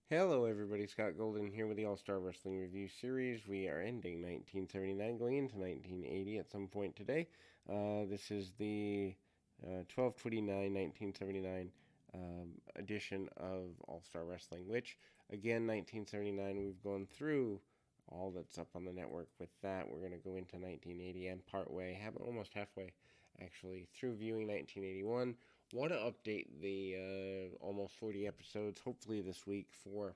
Hello, everybody. Scott Golden here with the All Star Wrestling Review Series. We are ending 1979, going into 1980 at some point today. This is the 12/29 1979 edition of All Star Wrestling, which, again, 1979, we've gone through all that's up on the network. With that, we're going to go into 1980 and partway, almost halfway, actually, through viewing 1981. Want to update the almost 40 episodes, hopefully this week, for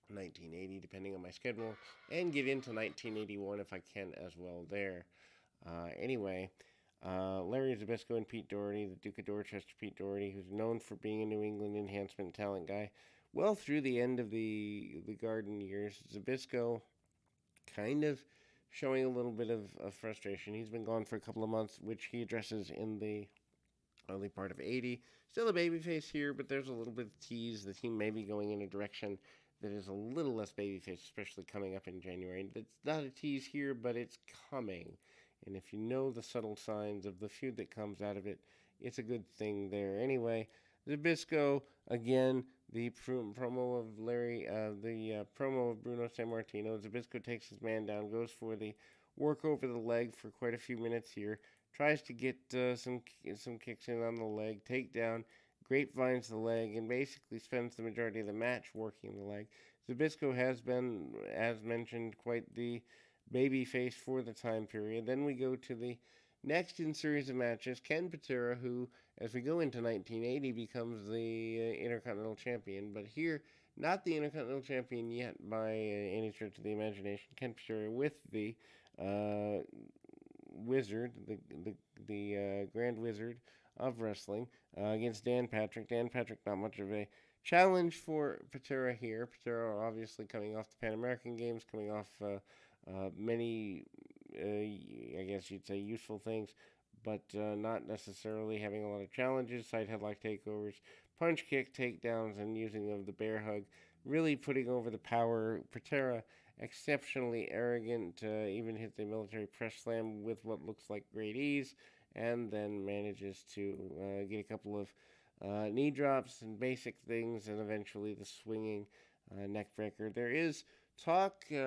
1980, depending on my schedule, and get into 1981 if I can as well there. Anyway, Larry Zbyszko and Pete Doherty, the Duke of Dorchester Pete Doherty, who's known for being a New England enhancement talent guy, well through the end of the Garden years. Zbyszko kind of showing a little bit of frustration. He's been gone for a couple of months, which he addresses in the early part of 80. Still a babyface here, but there's a little bit of tease that he may be going in a direction that is a little less babyface, especially coming up in January. It's not a tease here, but it's coming. And if you know the subtle signs of the feud that comes out of it, it's a good thing there. Anyway, Zbyszko, again, the promo of promo of Bruno Sammartino. Zbyszko takes his man down, goes for the work over the leg for quite a few minutes here, tries to get some kicks in on the leg, takedown, grapevines the leg, and basically spends the majority of the match working the leg. Zbyszko has been, as mentioned, quite the baby face for the time period. Then we go to the next in series of matches, Ken Patera, who, as we go into 1980, becomes the Intercontinental Champion. But here, not the Intercontinental Champion yet by any stretch of the imagination. Ken Patera with the uh, Wizard, the Grand Wizard of Wrestling, against Dan Patrick. Dan Patrick, not much of a challenge for Patera here. Patera obviously coming off the Pan American Games, coming off many, I guess you'd say, useful things, but not necessarily having a lot of challenges, side headlock takeovers, punch kick takedowns, and using of the bear hug. Really putting over the power. Patera exceptionally arrogant, even hits a military press slam with what looks like great ease, and then manages to get a couple of knee drops and basic things, and eventually the swinging neck breaker. There is talk in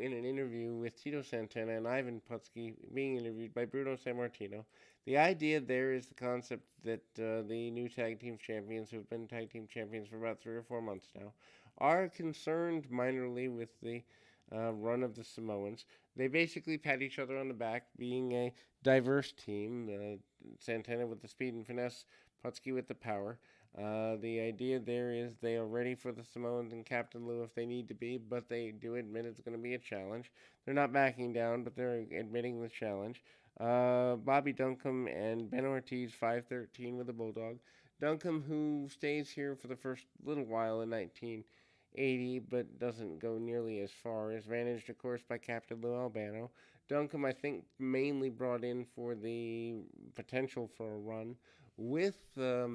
an interview with Tito Santana and Ivan Putski being interviewed by Bruno Sammartino. The idea there is the concept that the new tag team champions, who have been tag team champions for about 3 or 4 months now, are concerned minorly with the run of the Samoans. They basically pat each other on the back, being a diverse team. Santana with the speed and finesse, Putski with the power. The idea there is they are ready for the Samoans and Captain Lou if they need to be, but they do admit it's going to be a challenge. They're not backing down, but they're admitting the challenge. Bobby Duncombe and Ben Ortiz, 513 with a Bulldog. Duncombe, who stays here for the first little while in 1980, but doesn't go nearly as far, is managed, of course, by Captain Lou Albano. Duncombe, I think, mainly brought in for the potential for a run with uh,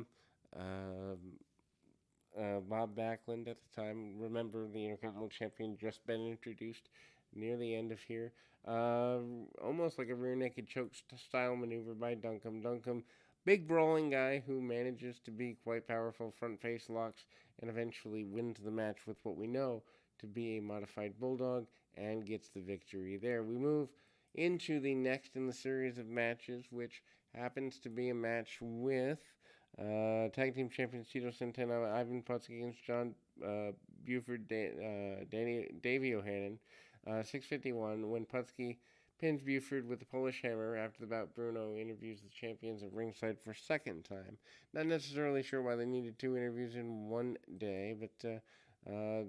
Bob Backlund at the time. Remember, the Intercontinental Champion just been introduced near the end of here. Uh, Almost like a rear naked choke style maneuver by Duncombe. Duncombe, big brawling guy who manages to be quite powerful, front face locks, and eventually wins the match with what we know to be a modified Bulldog and gets the victory there. We move into the next in the series of matches, which happens to be a match with tag team champions Tito Santana, Ivan Putski against John Buford, Davey O'Hannon, 6:51. When Putski pins Buford with the Polish Hammer after the bout, Bruno interviews the champions at ringside for a second time. Not necessarily sure why they needed two interviews in one day, but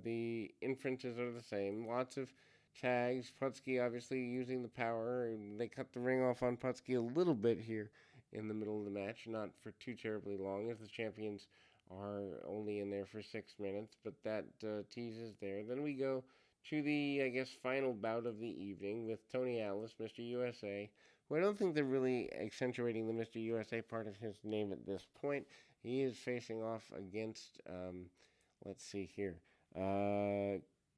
the inferences are the same. Lots of tags. Putski obviously using the power. They cut the ring off on Putski a little bit here in the middle of the match, not for too terribly long, as the champions are only in there for 6 minutes, but that teases there. Then we go to the, I guess, final bout of the evening with Tony Atlas, Mr. USA, who I don't think they're really accentuating the Mr. USA part of his name at this point. He is facing off against, let's see here,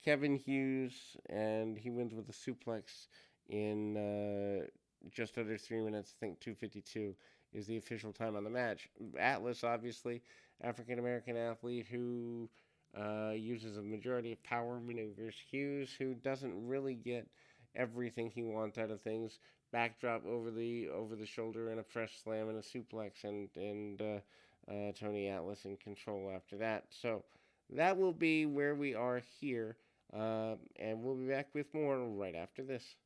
Kevin Hughes, and he wins with a suplex in just under 3 minutes. I think 2:52 is the official time on the match. Atlas, obviously, African American athlete who uses a majority of power maneuvers. Hughes, who doesn't really get everything he wants out of things, backdrop over the shoulder and a press slam and a suplex, and Tony Atlas in control after that. So that will be where we are here, and we'll be back with more right after this.